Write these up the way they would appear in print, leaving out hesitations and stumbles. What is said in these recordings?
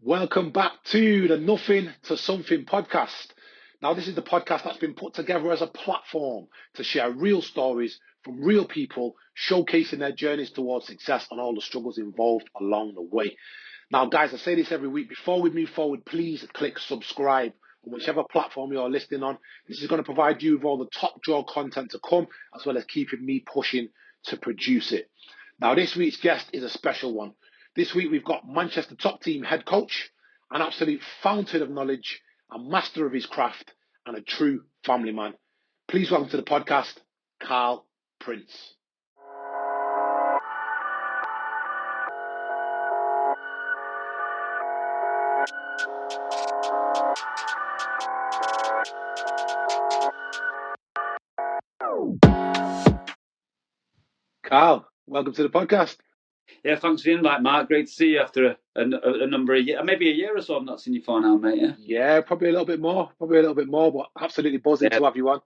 Welcome back to the Nothing to Something podcast. Now, this is the podcast that's been put together as a platform to share real stories from real people, showcasing their journeys towards success and all the struggles involved along the way. Now, guys, I say this every week. Before we move forward, please click subscribe on whichever platform you're listening on. This is going to provide you with all the top draw content to come, as well as keeping me pushing to produce it. Now, this week's guest is a special one. This week, we've got Manchester top team head coach, an absolute fountain of knowledge, a master of his craft, and a true family man. Please welcome to the podcast, Carl Prince. Carl, welcome to the podcast. Yeah, thanks for the invite, Mark. Great to see you after a number of years, maybe a year or so. I've not seen you for now, mate. Yeah, probably a little bit more, but absolutely buzzing to have you on.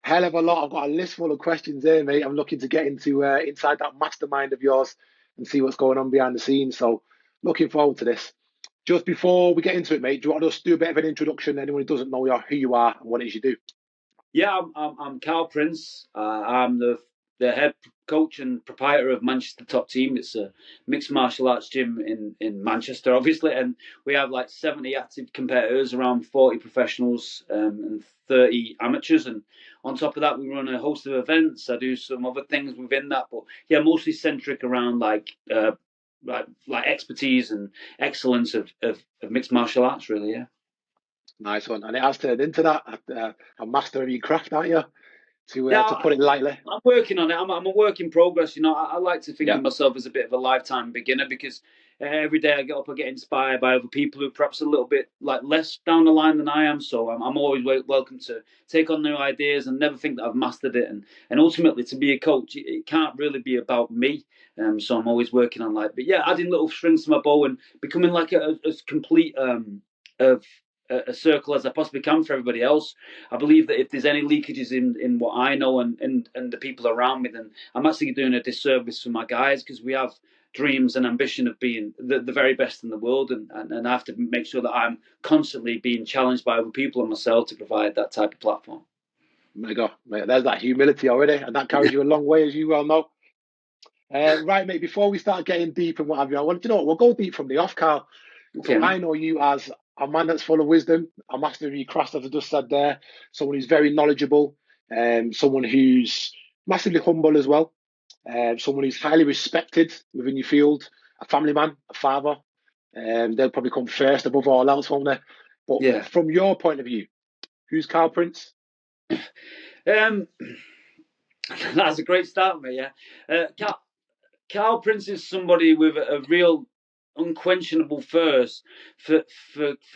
Hell of a lot. I've got a list full of questions here, mate. I'm looking to get into inside that mastermind of yours and see what's going on behind the scenes. So, looking forward to this. Just before we get into it, mate, do you want to just do a bit of an introduction? Anyone who doesn't know who you are and what it is you do? Yeah, I'm Carl Prince. I'm the head coach and proprietor of Manchester Top Team. It's a mixed martial arts gym in Manchester, obviously, and we have like 70 active competitors, around 40 professionals, and 30 amateurs. And on top of that, we run a host of events. I do some other things within that, but yeah, mostly centric around like expertise and excellence of mixed martial arts, really. Yeah. Nice one. And it has turned into that, a master of your craft, aren't you? To put it lightly. I'm working on it. I'm a work in progress. You know, I like to think Yeah. of myself as a bit of a lifetime beginner, because every day I get up, I get inspired by other people who are perhaps a little bit like less down the line than I am. So I'm always welcome to take on new ideas and never think that I've mastered it. And ultimately, to be a coach, it can't really be about me. So I'm always working on but yeah, adding little strings to my bow and becoming like a complete of a circle as I possibly can for everybody else. I believe that if there's any leakages in what I know and the people around me, then I'm actually doing a disservice for my guys, because we have dreams and ambition of being the very best in the world, and I have to make sure that I'm constantly being challenged by other people and myself to provide that type of platform. Mate, there's that humility already, and that carries you a long way, as you well know. Right, mate, before we start getting deep and what have you, I want to know what, we'll go deep from the off, Carl. Okay, So I know you as a man that's full of wisdom, a master of your craft, as I just said there, someone who's very knowledgeable, someone who's massively humble as well, someone who's highly respected within your field, a family man, a father. They'll probably come first above all else, won't they? But yeah. from your point of view, who's Carl Prince? That's a great start, mate. Yeah, Carl Prince is somebody with a real unquenchable thirst for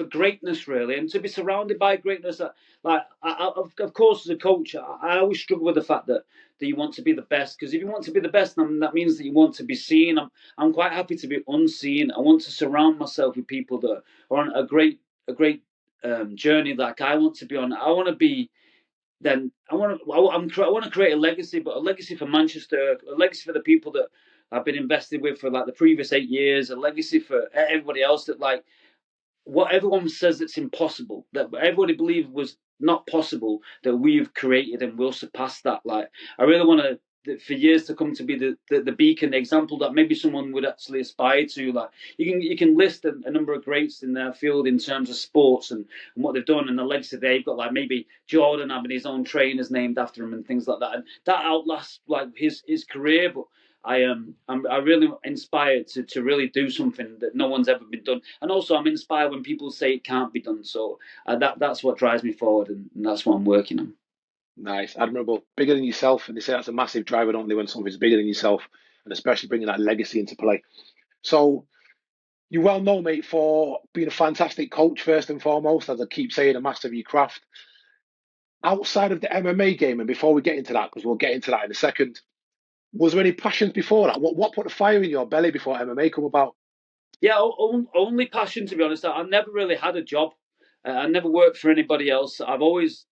greatness, really, and to be surrounded by greatness. Of course, as a coach, I always struggle with the fact that you want to be the best, because if you want to be the best, then that means that you want to be seen. I'm quite happy to be unseen. I want to surround myself with people that are on a great journey that I want to be on. I want to be. Then I want to create a legacy, but a legacy for Manchester, a legacy for the people that I've been invested with for like the previous 8 years, a legacy for everybody else that like what everyone says that's impossible, that everybody believed was not possible, that we've created and will surpass that. Like I really want to for years to come to be the beacon, the example that maybe someone would actually aspire to. Like you can list a number of greats in their field in terms of sports and what they've done and the legacy they've got. Like maybe Jordan having his own trainers named after him and things like that, and that outlasts like his career. But I'm really inspired to really do something that no one's ever been done, and also I'm inspired when people say it can't be done. So that's what drives me forward, and that's what I'm working on. Nice, admirable, bigger than yourself, and they say that's a massive driver, don't they, when something's bigger than yourself, and especially bringing that legacy into play. So you're well known, mate, for being a fantastic coach first and foremost, as I keep saying, a master of your craft. Outside of the MMA game, and before we get into that, because we'll get into that in a second, was there any passions before that? What put the fire in your belly before MMA come about? Yeah, only passion, to be honest. I never really had a job. I never worked for anybody else. I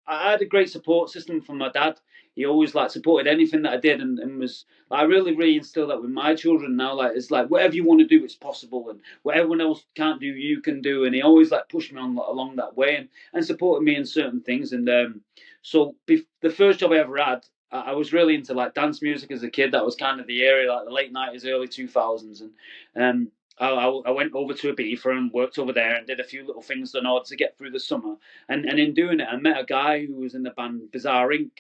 had a great support system from my dad. he always like supported anything that I did, and was like, I really instilled that with my children now. Like it's like whatever you want to do, it's possible, and what everyone else can't do, you can do. And he always like pushed me on along that way, and supported me in certain things. And so the first job I ever had, I was really into like dance music as a kid. That was kind of the area, like the late '90s, early 2000s, and I went over to Ibiza and worked over there and did a few little things in order to get through the summer. And in doing it, I met a guy who was in the band Bizarre Inc.,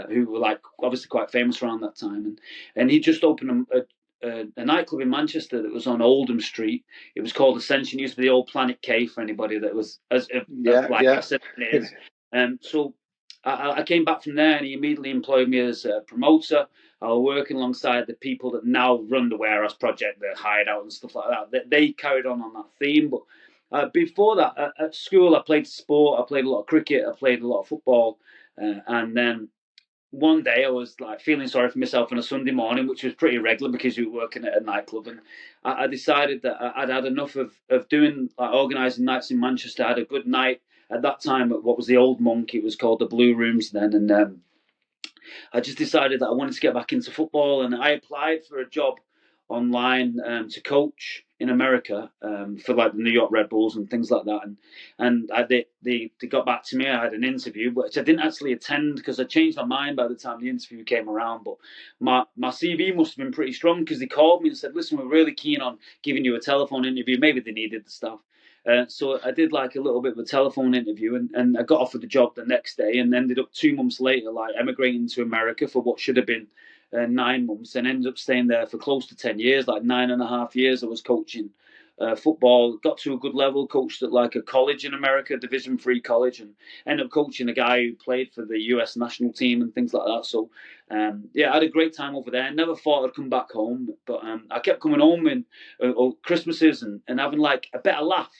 who were like obviously quite famous around that time. And he just opened a nightclub in Manchester that was on Oldham Street. It was called Ascension. It used to be the old Planet K for anybody that was as like I said it is. And so I came back from there, and he immediately employed me as a promoter. I was working alongside the people that now run the Warehouse Project, the Hideout and stuff like that. They carried on that theme. But before that, at school, I played sport. I played a lot of cricket. I played a lot of football. And then one day I was like feeling sorry for myself on a Sunday morning, which was pretty regular because we were working at a nightclub. And I decided that I'd had enough of doing like organising nights in Manchester. I had a good night at that time at what was the Old Monk. It was called the Blue Rooms then. And I just decided that I wanted to get back into football, and I applied for a job online to coach in America for like the New York Red Bulls and things like that. They got back to me. I had an interview, which I didn't actually attend because I changed my mind by the time the interview came around. But my CV must have been pretty strong because they called me and said, "Listen, we're really keen on giving you a telephone interview." Maybe they needed the stuff. So I did like a little bit of a telephone interview, and I got offered the job the next day, and ended up 2 months later like emigrating to America for what should have been 9 months, and ended up staying there for close to 10 years, like 9.5 years. I was coaching football, got to a good level, coached at like a college in America, Division 3 college, and ended up coaching a guy who played for the US national team and things like that. So yeah, I had a great time over there. Never thought I'd come back home, but I kept coming home in Christmases and having like a better laugh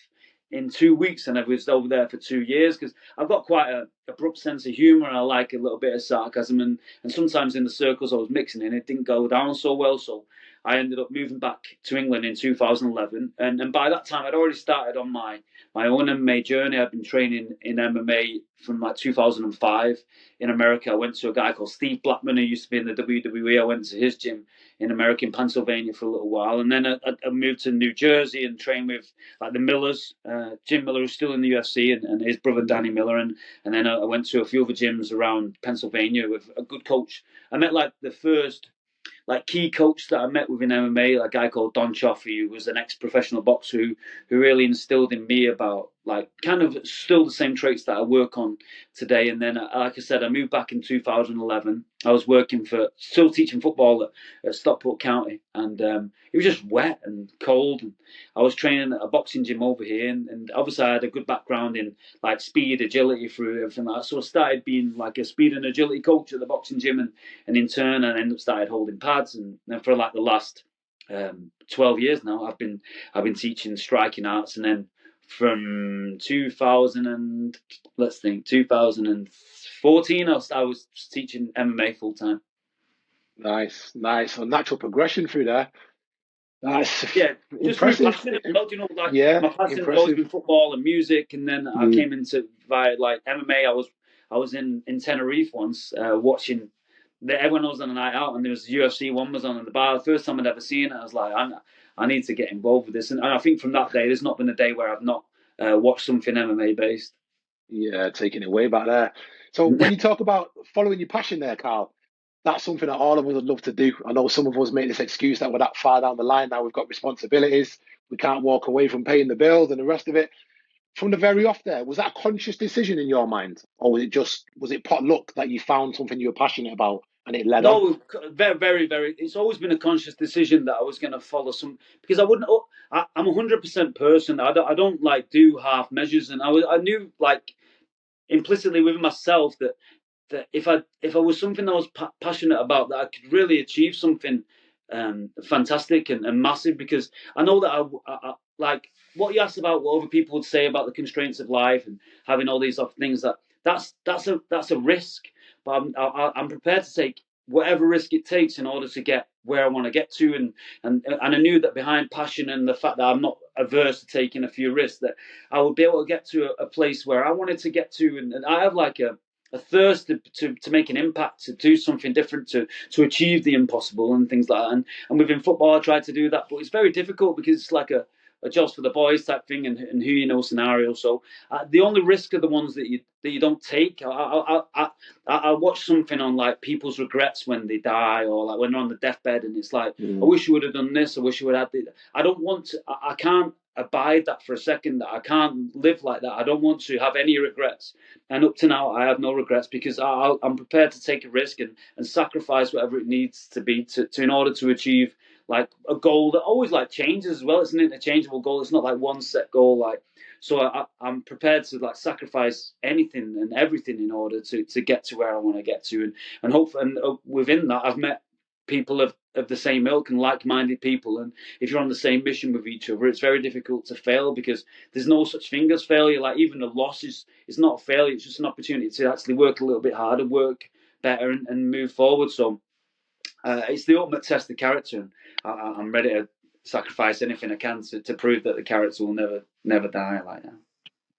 in 2 weeks, and I was over there for 2 years because I've got quite a abrupt sense of humour, and I like a little bit of sarcasm, and sometimes in the circles I was mixing in, it didn't go down so well. So I ended up moving back to England in 2011, and by that time I'd already started on my own MMA journey. I've been training in MMA from like 2005 in America. I went to a guy called Steve Blackman who used to be in the WWE. I went to his gym in America, in Pennsylvania, for a little while, and then I moved to New Jersey and trained with like the Millers, Jim Miller, who's still in the UFC, and his brother Danny Miller, and then I went to a few other gyms around Pennsylvania with a good coach. I met like the first like key coach that I met within MMA, a guy called Don Chaffee, who was an ex-professional boxer who really instilled in me about like kind of still the same traits that I work on today. And then, like I said, I moved back in 2011. I was working still teaching football at Stockport County, and it was just wet and cold. And I was training at a boxing gym over here, and obviously I had a good background in like speed, agility through everything like that. So I started being like a speed and agility coach at the boxing gym, and in turn, I ended up started holding pads, and then for like the last 12 years now, I've been teaching striking arts, and then from 2014, I was teaching MMA full time. Nice. A natural progression through there. That's Yeah, just through impressive. passion. Like Yeah, my passion has always impressive. been football and music, and then I came into via like MMA. I was in Tenerife once watching. Everyone was on a night out, and there was UFC one was on in the bar. The first time I'd ever seen it, I was like, I need to get involved with this. And I think from that day, there's not been a day where I've not watched something MMA based. Yeah, taking it way back there. So when you talk about following your passion there, Carl, that's something that all of us would love to do. I know some of us make this excuse that we're that far down the line now, we've got responsibilities, we can't walk away from paying the bills and the rest of it. From the very off there, was that a conscious decision in your mind? Or was it pot luck that you found something you were passionate about and it led on? No, very. It's always been a conscious decision that I was going to follow some because I wouldn't. I'm 100% person. I don't like do half measures, and I knew like implicitly within myself that if I was something I was passionate about, that I could really achieve something fantastic and massive. Because I know that I like what you asked about what other people would say about the constraints of life and having all these other things. That's a risk, but I'm prepared to take whatever risk it takes in order to get where I want to get to. And I knew that behind passion and the fact that I'm not averse to taking a few risks, that I would be able to get to a place where I wanted to get to. And I have like a thirst to make an impact, to do something different, to achieve the impossible and things like that. And within football, I tried to do that, but it's very difficult because it's like a jobs for the boys type thing, and who you know scenario. So the only risk are the ones that you don't take. I watch something on like people's regrets when they die, or like when they're on the deathbed, and it's like, I wish you would have done this. I wish you would have had. I don't want to. I can't abide that for a second. I can't live like that. I don't want to have any regrets. And up to now, I have no regrets because I'm prepared to take a risk and sacrifice whatever it needs to be to in order to achieve like a goal that always like changes as well. It's an interchangeable goal. It's not like one set goal. Like, so I'm prepared to like sacrifice anything and everything in order to get to where I want to get to, and hope, and within that I've met people of the same ilk and like-minded people, and if you're on the same mission with each other, it's very difficult to fail because there's no such thing as failure. Like even a loss is not a failure. It's just an opportunity to actually work a little bit harder, work better, and move forward. So it's the ultimate test of character, and I'm ready to sacrifice anything I can to prove that the character will never die like that.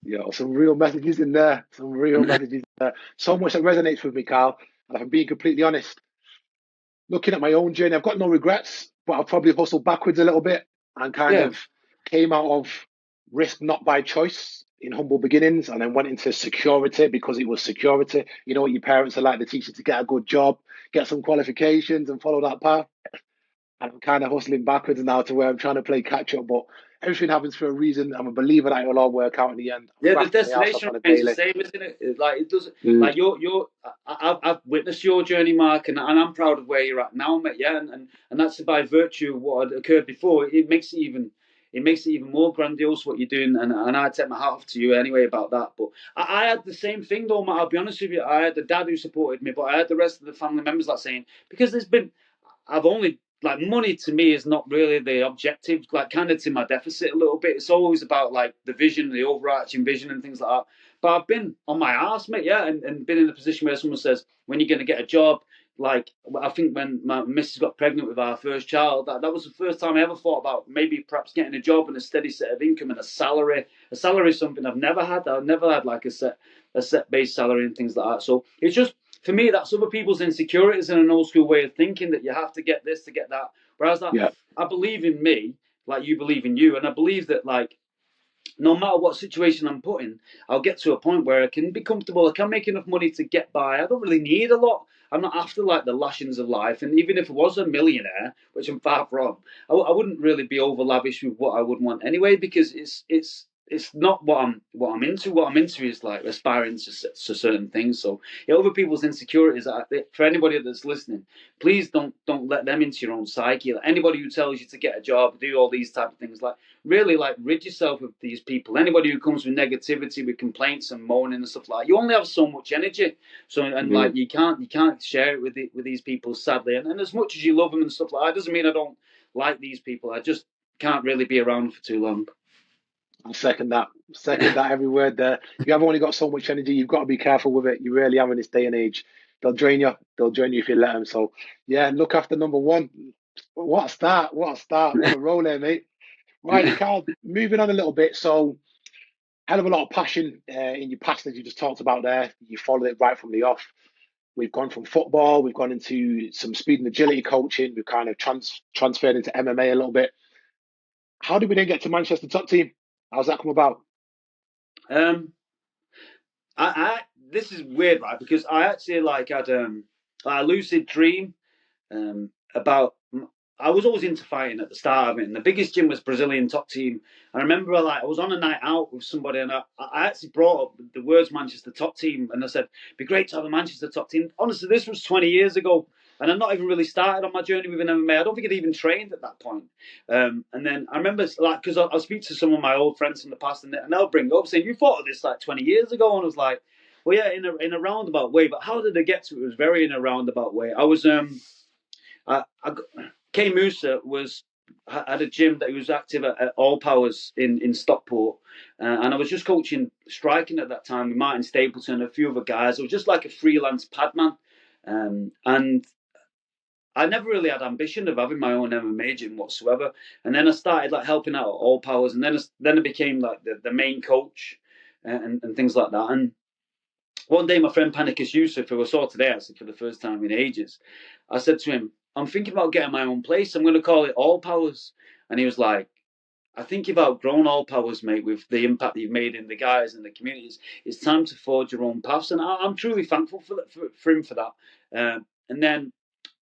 Yeah, some real messages in there. Some real messages in there. So much that resonates with me, Carl. And if I'm being completely honest, looking at my own journey, I've got no regrets, but I've probably hustled backwards a little bit and kind Yeah, of came out of risk not by choice in humble beginnings, and then went into security because it was security. You know what your parents are like, they teach you to get a good job, get some qualifications and follow that path. And I'm kind of hustling backwards now to where I'm trying to play catch up, but everything happens for a reason. I'm a believer that it will all work out in the end. I'm yeah. The grafting my ass off destination on a remains the daily. same, isn't it? Like it doesn't. Mm. Like you're. I've witnessed your journey, Mark, and I'm proud of where you're at now, mate. Yeah, and that's by virtue of what had occurred before. It makes it even more grandiose what you're doing, and I take my hat off to you anyway about that. But I had the same thing though, Matt. I'll be honest with you. I had the dad who supported me, but I had the rest of the family members like saying, because I've only, like, money to me is not really the objective. Like, kind of to my deficit a little bit. It's always about like the vision, the overarching vision, and things like that. But I've been on my ass, mate, yeah, and been in a position where someone says, when you're going to get a job. Like, I think when my missus got pregnant with our first child, that was the first time I ever thought about maybe perhaps getting a job and a steady set of income and a salary. A salary is something I've never had. I've never had like a set base salary and things like that. So it's just, for me, that's other people's insecurities and an old school way of thinking that you have to get this to get that. Whereas that, Yeah. I believe in me, like you believe in you, and I believe that, like, no matter what situation I'm put in, I'll get to a point where I can be comfortable. I can make enough money to get by. I don't really need a lot. I'm not after like the lashings of life. And even if I was a millionaire, which I'm far from, I wouldn't really be over lavish with what I would want anyway, because it's not what I'm into. What I'm into is like aspiring to certain things. So yeah, other people's insecurities. For anybody that's listening, please don't let them into your own psyche. Like, anybody who tells you to get a job, do all these type of things, like, really, like, rid yourself of these people. Anybody who comes with negativity, with complaints and moaning and stuff like that, you only have so much energy. So, and like, you can't share it with these people, sadly. And as much as you love them and stuff like that, doesn't mean I don't like these people. I just can't really be around for too long. I second that. Second that every word there. You have only got so much energy. You've got to be careful with it. You really have in this day and age. They'll drain you. They'll drain you if you let them. So, yeah, look after number one. What a start. What a start. What a roll there, mate. Right, Carl, moving on a little bit. So, hell of a lot of passion in your past, as you just talked about there. You followed it right from the off. We've gone from football. We've gone into some speed and agility coaching. We've kind of transferred into MMA a little bit. How did we then get to Manchester top team? How's that come about? Um, this is weird, right? Because I actually like had a lucid dream about. I was always into fighting at the start of it, and the biggest gym was Brazilian top team. I remember, like, I was on a night out with somebody, and I actually brought up the words Manchester top team, and I said, it'd be great to have a Manchester top team. Honestly, this was 20 years ago, and I'd not even really started on my journey with an MMA. I don't think I'd even trained at that point. And then I remember, like, because I'll speak to some of my old friends from the past, and they'll bring up saying, you thought of this like 20 years ago, and I was like, well, yeah, in a roundabout way. But how did I get to it? It was very in a roundabout way. I was K Musa had a gym that he was active at All Powers in Stockport, and I was just coaching striking at that time with Martin Stapleton and a few other guys. I was just like a freelance padman, and I never really had ambition of having my own MMA gym whatsoever. And then I started like helping out at All Powers, and then I became like the main coach and things like that. And one day, my friend Panicus Yusuf, who I saw today actually for the first time in ages, I said to him, I'm thinking about getting my own place. I'm going to call it All Powers. And he was like, I think you've outgrown All Powers, mate, with the impact that you've made in the guys and the communities. It's time to forge your own paths. And I'm truly thankful for him for that. And then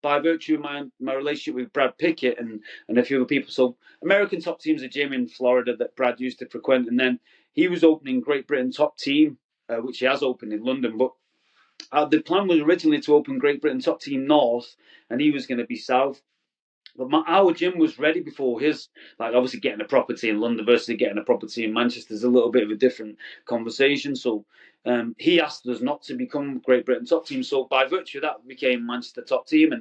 by virtue of my relationship with Brad Pickett and a few other people. So American Top Team's a gym in Florida that Brad used to frequent. And then he was opening Great Britain Top Team, which he has opened in London. But the plan was originally to open Great Britain Top Team North, and he was going to be South. But our gym was ready before his. Like, obviously, getting a property in London versus getting a property in Manchester is a little bit of a different conversation. So he asked us not to become Great Britain Top Team. So by virtue of that, we became Manchester Top Team,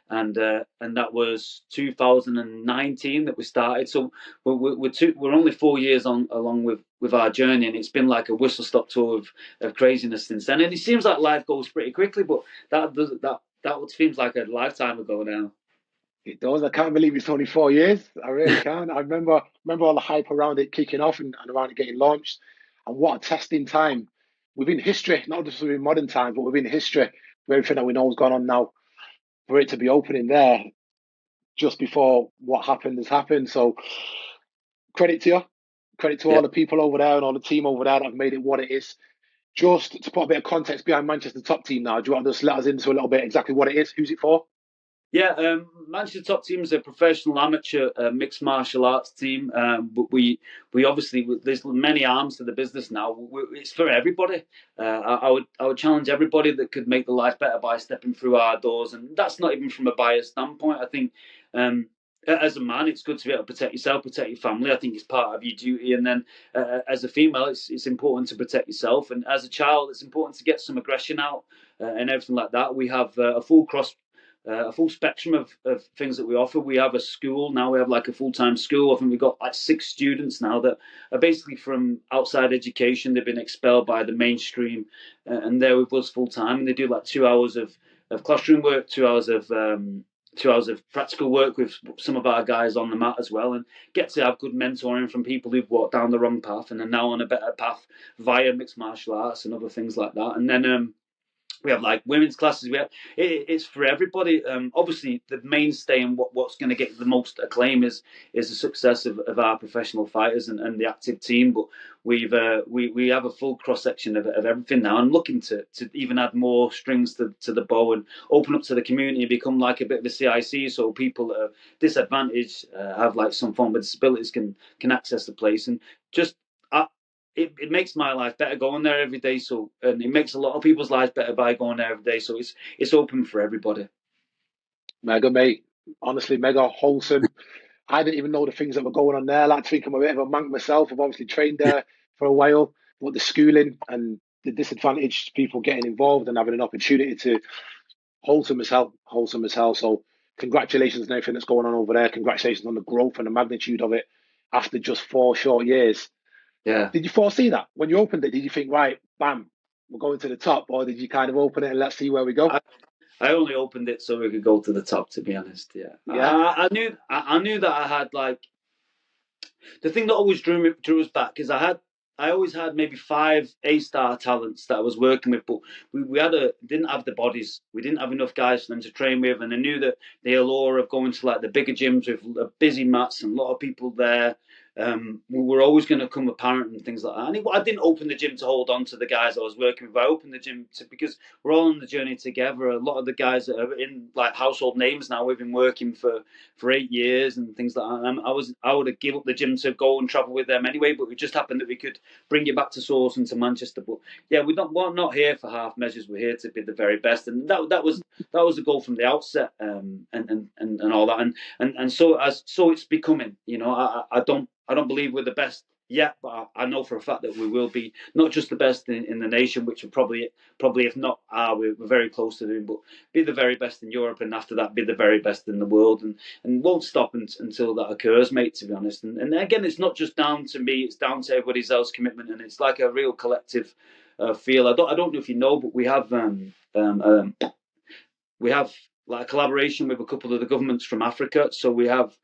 and that was 2019 that we started. So we're only 4 years on along with our journey, and it's been like a whistle stop tour of craziness since then. And it seems like life goes pretty quickly, but that seems like a lifetime ago now. It does. I can't believe it's only 4 years. I really can. I remember all the hype around it kicking off and around it getting launched. And what a testing time within history, not just within modern times, but within history, with everything that we know has gone on now, for it to be opening there just before what happened has happened. So credit to you. Credit to Yeah. all the people over there and all the team over there that have made it what it is. Just to put a bit of context behind Manchester Top Team now, do you want to just let us into a little bit exactly what it is? Who's it for? Yeah, Manchester Top Team is a professional amateur mixed martial arts team, but we obviously there's many arms to the business now. It's for everybody. I would challenge everybody that could make the life better by stepping through our doors, and that's not even from a biased standpoint. I think as a man, it's good to be able to protect yourself, protect your family. I think it's part of your duty, and then as a female, it's important to protect yourself, and as a child, it's important to get some aggression out and everything like that. We have a full spectrum of things that we offer. We have a school now. We have like a full-time school. I think we've got like 6 students now that are basically from outside education. They've been expelled by the mainstream, and they're with us full-time. And they do like 2 hours of classroom work, 2 hours of practical work with some of our guys on the mat as well, and get to have good mentoring from people who've walked down the wrong path and are now on a better path via mixed martial arts and other things like that. And then we have like women's classes. It's for everybody. Obviously, the mainstay and what's going to get the most acclaim is the success of our professional fighters and the active team. But we have a full cross section of everything now. I'm looking to even add more strings to the bow and open up to the community and become like a bit of a CIC, so people that are disadvantaged, have like some form of disabilities, can access the place and just. It makes my life better going there every day. So, and it makes a lot of people's lives better by going there every day. So it's open for everybody. Mega, mate. Honestly, mega wholesome. I didn't even know the things that were going on there. I like to think I'm a bit of a monk myself. I've obviously trained there for a while, but the schooling and the disadvantaged people getting involved and having an opportunity to wholesome as hell, wholesome as hell. So congratulations on everything that's going on over there. Congratulations on the growth and the magnitude of it after just 4 short years. Yeah. Did you foresee that when you opened it? Did you think, right, bam, we're going to the top, or did you kind of open it and let's see where we go? I, I only opened it so we could go to the top. To be honest, yeah. Yeah, I knew that I had like the thing that always drew us back is I always had maybe 5 A-star talents that I was working with, but we didn't have the bodies. We didn't have enough guys for them to train with, and I knew that the allure of going to like the bigger gyms with busy mats and a lot of people there, we were always going to come apparent and things like that. And I didn't open the gym to hold on to the guys I was working with. I opened the gym because we're all on the journey together. A lot of the guys that are in like household names now, we've been working for 8 years and things like that. I would have given up the gym to go and travel with them anyway, but it just happened that we could bring it back to Source and to Manchester. But yeah, we're not here for half measures. We're here to be the very best, and that was the goal from the outset, and all that, and so it's becoming. You know, I don't believe we're the best yet, but I know for a fact that we will be not just the best in the nation, which are probably if not we're very close to doing, but be the very best in Europe, and after that be the very best in the world, and won't stop until that occurs, mate. To be honest, and again, it's not just down to me; it's down to everybody else's commitment, and it's like a real collective feel. I don't know if you know, but we have like a collaboration with a couple of the governments from Africa. So we have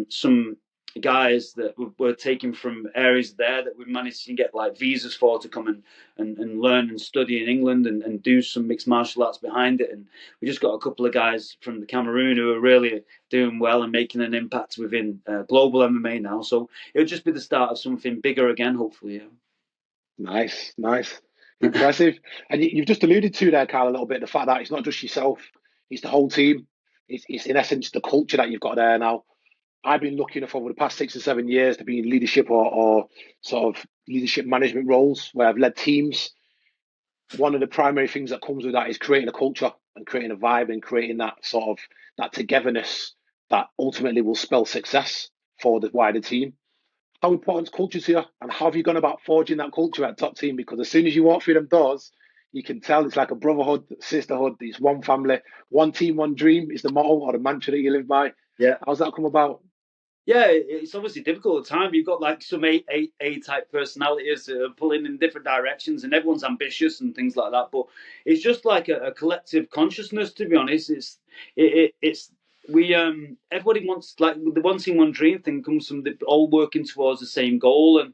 some guys that were taken from areas there that we managed to get like visas for to come and learn and study in England and do some mixed martial arts behind it. And we just got a couple of guys from the Cameroon who are really doing well and making an impact within global MMA now. So it'll just be the start of something bigger again, hopefully. Yeah. Nice, nice, impressive. And you've just alluded to there, Carl, a little bit the fact that it's not just yourself; it's the whole team. It's in essence the culture that you've got there now. I've been lucky enough over the past 6 or 7 years to be in leadership or sort of leadership management roles where I've led teams. One of the primary things that comes with that is creating a culture and creating a vibe and creating that sort of that togetherness that ultimately will spell success for the wider team. How important is culture to you, and how have you gone about forging that culture at top team? Because as soon as you walk through them doors, you can tell it's like a brotherhood, sisterhood. It's one family, one team, one dream is the motto or the mantra that you live by. Yeah. How's that come about? Yeah, it's obviously difficult at times. You've got like some A type personalities pulling in different directions, and everyone's ambitious and things like that. But it's just like a collective consciousness. To be honest, it's we everybody wants like the one team one dream thing comes from the all working towards the same goal,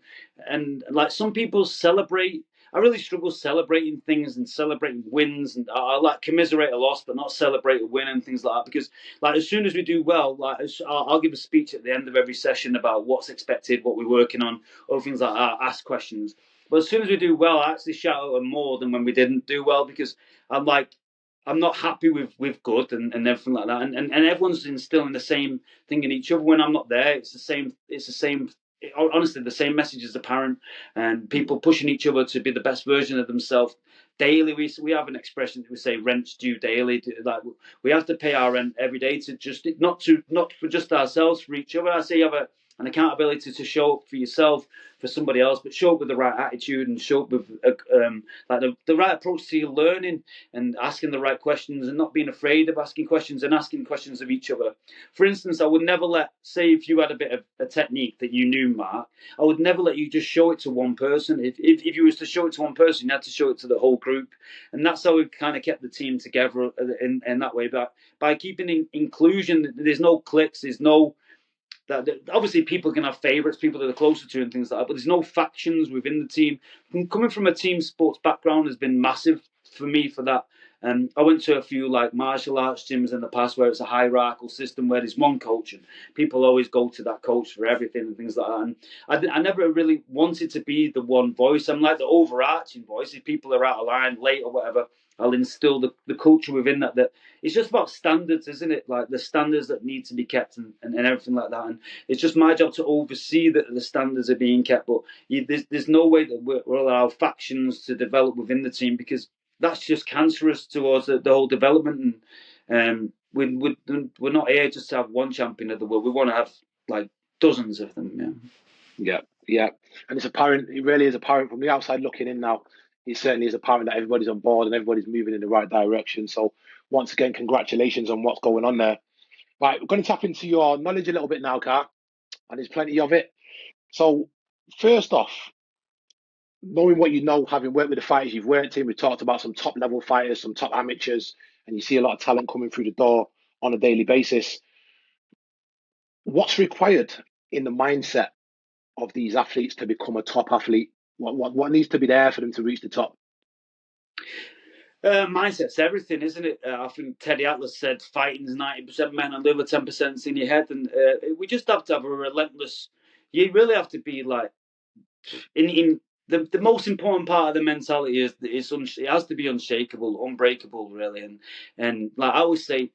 and like some people celebrate. I really struggle celebrating things and celebrating wins, and I like commiserate a loss, but not celebrate a win and things like that because like as soon as we do well, like I'll give a speech at the end of every session about what's expected, what we're working on, other things like that, ask questions. But as soon as we do well, I actually shout at them more than when we didn't do well because I'm like, I'm not happy with good and everything like that. And everyone's instilling the same thing in each other. When I'm not there, it's the same. It's the same. Honestly, the same message is apparent, and people pushing each other to be the best version of themselves daily. We have an expression that we say rent's due daily. Like we have to pay our rent every day to just not for just ourselves, for each other. I say you have an accountability to show up for yourself, for somebody else, but show up with the right attitude and show up with like the right approach to your learning and asking the right questions and not being afraid of asking questions and asking questions of each other. For instance, I would never say if you had a bit of a technique that you knew, Mark, I would never let you just show it to one person. If you was to show it to one person, you had to show it to the whole group, and that's how we've kind of kept the team together in that way. But by keeping inclusion, there's no cliques, there's no that obviously people can have favourites, people that are closer to and things like that, but there's no factions within the team. Coming from a team sports background has been massive for me for that. I went to a few like martial arts gyms in the past where it's a hierarchical system where there's one coach and people always go to that coach for everything and things like that. And I never really wanted to be the one voice. I'm like the overarching voice. If people are out of line late or whatever, I'll instill the culture within that it's just about standards, isn't it? Like the standards that need to be kept and everything like that. And it's just my job to oversee that the standards are being kept. But there's no way that we'll allow factions to develop within the team because that's just cancerous towards the whole development. And we're not here just to have one champion of the world. We want to have like dozens of them. Yeah. Yeah, yeah. And it's apparent, it really is apparent from the outside looking in now. It certainly is apparent that everybody's on board and everybody's moving in the right direction. So, once again, congratulations on what's going on there. Right, we're going to tap into your knowledge a little bit now, Car, and there's plenty of it. So, first off, knowing what you know, having worked with the fighters you've worked in, we talked about some top level fighters, some top amateurs, and you see a lot of talent coming through the door on a daily basis. What's required in the mindset of these athletes to become a top athlete? What needs to be there for them to reach the top? Mindset's everything, isn't it? I think Teddy Atlas said fighting's 90% men and the other 10% in your head, and we just have to have a relentless. You really have to be like in the most important part of the mentality is it has to be unshakable, unbreakable, really, and like I always say,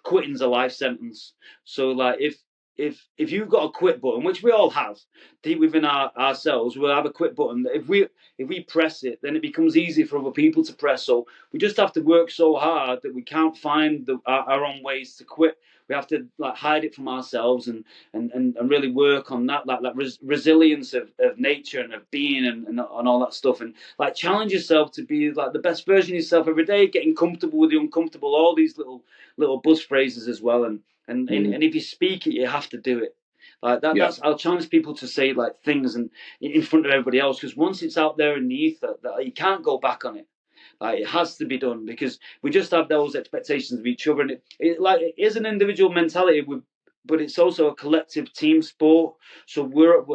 quitting's a life sentence. So like if you've got a quit button, which we all have deep within ourselves, we'll have a quit button. If we press it, then it becomes easy for other people to press. So we just have to work so hard that we can't find our own ways to quit. We have to like hide it from ourselves and really work on that like resilience of nature and of being and all that stuff and like challenge yourself to be like the best version of yourself every day, getting comfortable with the uncomfortable, all these little buzz phrases as well and if you speak it you have to do it like that. Yeah, That's I'll challenge people to say like things and in front of everybody else because once it's out there in the ether that you can't go back on it. It has to be done because we just have those expectations of each other, and it like it is an individual mentality. but it's also a collective team sport. So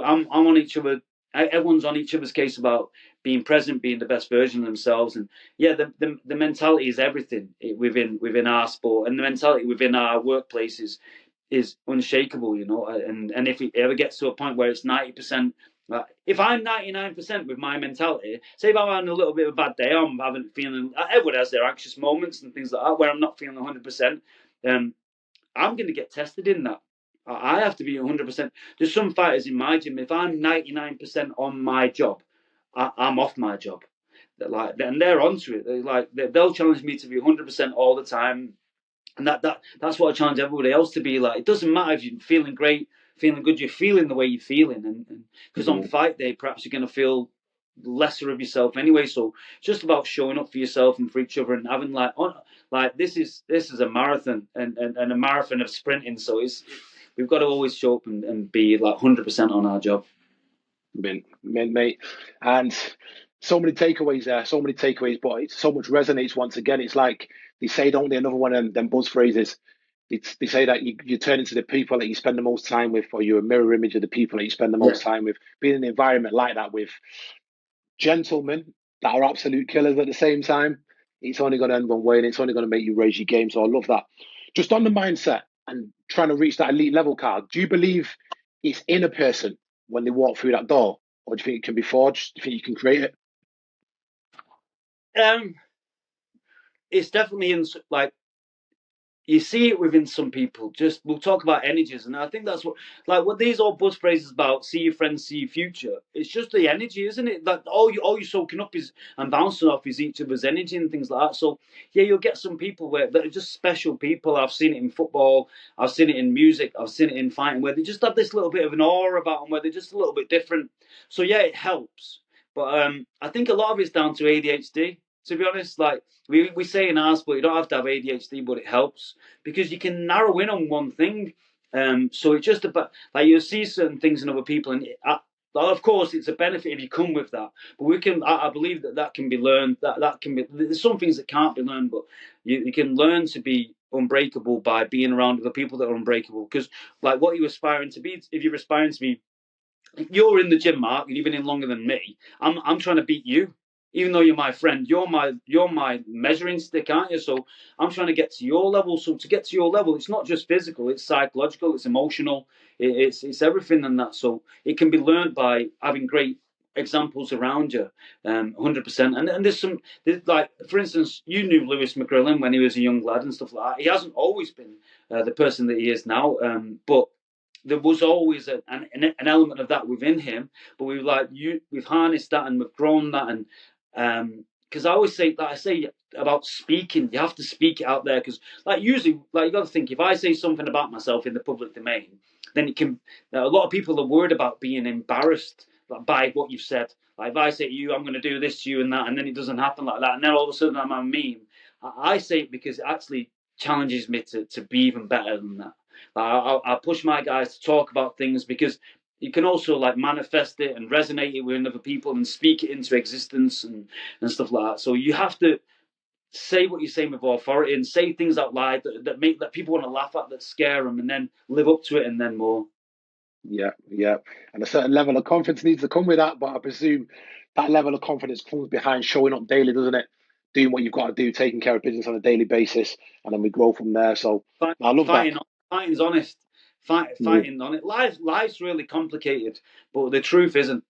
I'm on each other. Everyone's on each other's case about being present, being the best version of themselves, and yeah, the mentality is everything within our sport, and the mentality within our workplaces is unshakable, you know. And if it ever gets to a point where it's 90%, if I'm 99% with my mentality, say if I'm having a little bit of a bad day, I'm having feeling. Everyone has their anxious moments and things like that where I'm not feeling 100%. I'm going to get tested in that. I have to be 100%. There's some fighters in my gym. If I'm 99% on my job, I'm off my job. And they're onto it. They'll challenge me to be 100% all the time, and that's what I challenge everybody else to be like. It doesn't matter if you're feeling great, feeling good. You're feeling the way you're feeling, and because on fight day, perhaps you're going to feel lesser of yourself anyway. So it's just about showing up for yourself and for each other, and having like this is a marathon and a marathon of sprinting. So we've got to always show up and be like 100% on our job. Mate, and so many takeaways there, so many takeaways, but it so much resonates once again. It's like they say, don't they? Another one of them buzz phrases. They say that you turn into the people that you spend the most time with, or you're a mirror image of the people that you spend the Yeah. most time with. Being in an environment like that with gentlemen that are absolute killers at the same time, it's only going to end one way, and it's only going to make you raise your game. So I love that. Just on the mindset and trying to reach that elite level, Carl, do you believe it's in a person when they walk through that door, or do you think it can be forged? Do you think you can create it? It's definitely in, like, you see it within some people. Just we'll talk about energies, and I think that's what these all buzz phrases about. See your friends, see your future. It's just the energy, isn't it? That all you're soaking up is and bouncing off is each other's energy and things like that. So yeah, you'll get some people that are just special people. I've seen it in football. I've seen it in music. I've seen it in fighting, where they just have this little bit of an aura about them, where they're just a little bit different. So yeah, it helps. But I think a lot of it's down to ADHD. To be honest, like we say in our sport, you don't have to have ADHD, but it helps because you can narrow in on one thing. So it's just about like you'll see certain things in other people, and of course it's a benefit if you come with that. But we can, I believe that can be learned. That can be. There's some things that can't be learned, but you can learn to be unbreakable by being around other people that are unbreakable. Because like what you're aspiring to be, if you're aspiring to be, if you're in the gym, Mark, and you've been in longer than me, I'm trying to beat you. Even though you're my friend, you're my measuring stick, aren't you? So I'm trying to get to your level. So to get to your level, it's not just physical, it's psychological, it's emotional, it's everything and that. So it can be learned by having great examples around you, 100%. And there's like, for instance, you knew Lewis McGrillen when he was a young lad and stuff like that. He hasn't always been the person that he is now, but there was always an element of that within him, but we've harnessed that and we've grown that, and because I always say that I say about speaking, you have to speak it out there because like usually like you got to think if I say something about myself in the public domain, then it can a lot of people are worried about being embarrassed by what you've said. Like if I say to you, I'm going to do this to you and that, and then it doesn't happen like that, and then all of a sudden I'm a meme. I say it because it actually challenges me to be even better than that. I push my guys to talk about things because you can also like manifest it and resonate it with other people and speak it into existence and stuff like that. So you have to say what you're saying with authority and say things out loud that make that people want to laugh at, that scare them, and then live up to it and then more. Yeah, yeah. And a certain level of confidence needs to come with that, but I presume that level of confidence comes behind showing up daily, doesn't it? Doing what you've got to do, taking care of business on a daily basis, and then we grow from there. So I love that. Fighting's honest. Fighting on it. Life's really complicated, but the truth isn't.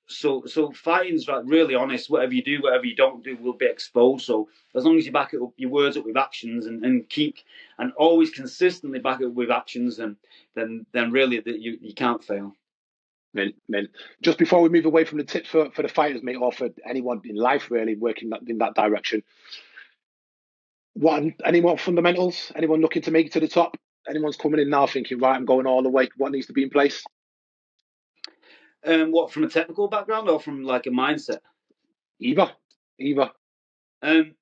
So fighting's like really honest. Whatever you do, whatever you don't do, will be exposed. So as long as you back it up, your words up with actions, and keep and always consistently back it up with actions, then really that you can't fail. Mint. Just before we move away from the tips for the fighters, mate, or for anyone in life really working in that direction, any more fundamentals? Anyone looking to make it to the top? Anyone's coming in now thinking, right, I'm going all the way. What needs to be in place? What, from a technical background or from like a mindset? Either. Um,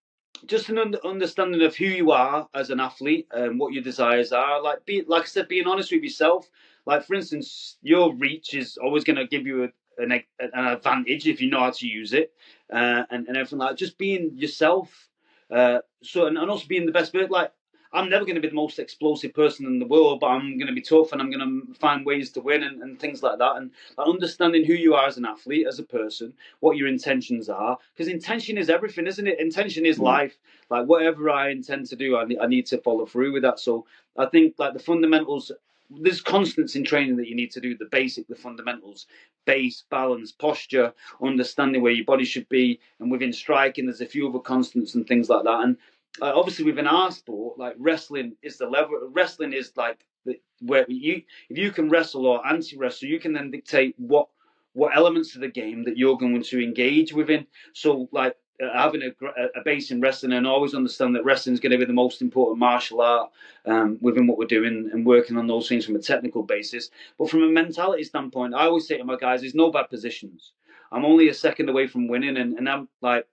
just an understanding of who you are as an athlete and what your desires are. Like I said, being honest with yourself. Like for instance, your reach is always going to give you an advantage if you know how to use it, and everything like that. Just being yourself. And also being the best. Like I'm never going to be the most explosive person in the world, but I'm going to be tough and I'm going to find ways to win and things like that. And like, understanding who you are as an athlete, as a person, what your intentions are, because intention is everything, isn't it? Intention is life. Like whatever I intend to do, I need to follow through with that. So I think like the fundamentals, there's constants in training that you need to do, the fundamentals, base, balance, posture, understanding where your body should be, and within striking there's a few other constants and things like that. And obviously within our sport, like wrestling is the level. Wrestling is like where you, if you can wrestle or anti-wrestle, you can then dictate what elements of the game that you're going to engage within. So like having a base in wrestling, and always understand that wrestling is going to be the most important martial art within what we're doing, and working on those things from a technical basis. But from a mentality standpoint, I always say to my guys, there's no bad positions. I'm only a second away from winning, and I'm like,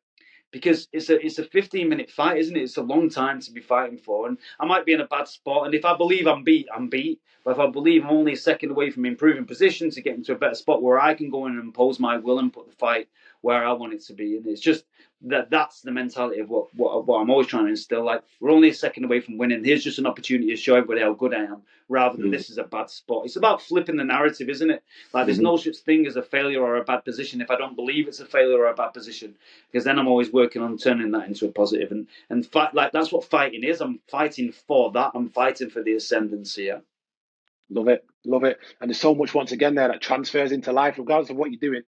because it's a 15-minute fight, isn't it? It's a long time to be fighting for, and I might be in a bad spot. And if I believe I'm beat, I'm beat. But if I believe I'm only a second away from improving position to get into a better spot where I can go in and impose my will and put the fight where I want it to be, and it's just that's the mentality of what I'm always trying to instill. Like, we're only a second away from winning. Here's just an opportunity to show everybody how good I am, rather than this is a bad spot. It's about flipping the narrative, isn't it? Like, there's no such thing as a failure or a bad position if I don't believe it's a failure or a bad position, because then I'm always working on turning that into a positive. And fight, like, that's what fighting is. I'm fighting for that. I'm fighting for the ascendancy. Yeah. Love it, love it. And there's so much, once again, there that transfers into life, regardless of what you're doing.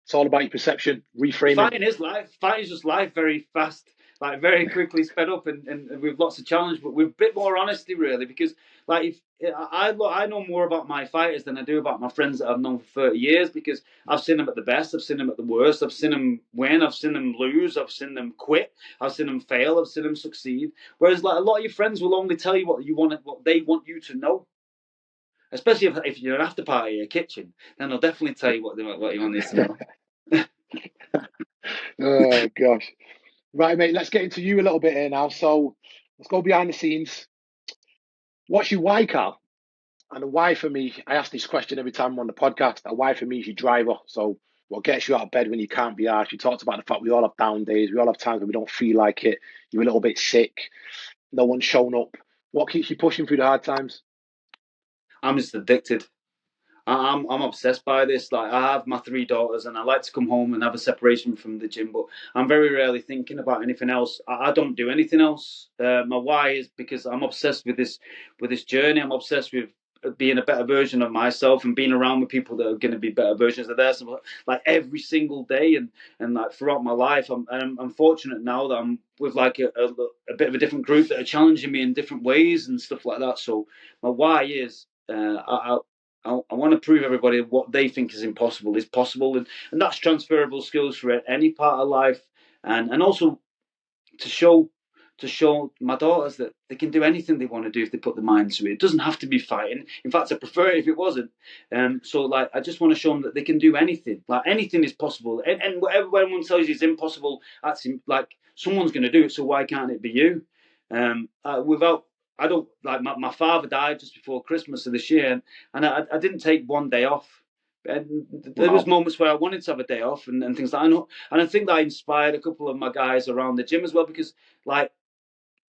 It's all about your perception, reframing. Fighting is life. Fighting is just life, very fast, like very quickly sped up, and with lots of challenge, but with a bit more honesty, really. Because like, if I know more about my fighters than I do about my friends that I've known for 30 years, because I've seen them at the best, I've seen them at the worst, I've seen them win, I've seen them lose, I've seen them quit, I've seen them fail, I've seen them succeed. Whereas like a lot of your friends will only tell you what they want you to know. Especially if you're an after party at a kitchen, then they'll definitely tell you what you want to know. Oh gosh. Right, mate, let's get into you a little bit here now. So let's go behind the scenes. What's your why, Carl? And a why for me, I ask this question every time I'm on the podcast. A why for me is your driver. So what gets you out of bed when you can't be arsed? You talked about the fact we all have down days. We all have times when we don't feel like it. You're a little bit sick. No one's shown up. What keeps you pushing through the hard times? I'm just addicted. I'm obsessed by this. Like, I have my 3 daughters, and I like to come home and have a separation from the gym. But I'm very rarely thinking about anything else. I don't do anything else. My why is because I'm obsessed with this journey. I'm obsessed with being a better version of myself and being around with people that are going to be better versions of theirs. So, like, every single day, and like throughout my life, I'm fortunate now that I'm with like a bit of a different group that are challenging me in different ways and stuff like that. So my why is I want to prove everybody what they think is impossible is possible, and that's transferable skills for any part of life, and also to show my daughters that they can do anything they want to do if they put the mind to it. It doesn't have to be fighting. In fact, I prefer it if it wasn't. So like, I just want to show them that they can do anything. Like, anything is possible, and whatever anyone tells you is impossible, that's like, someone's going to do it. So why can't it be you? Without I don't like my father died just before Christmas of this year, and I didn't take one day off. And there was Wow. moments where I wanted to have a day off and things like that. And I think that inspired a couple of my guys around the gym as well, because like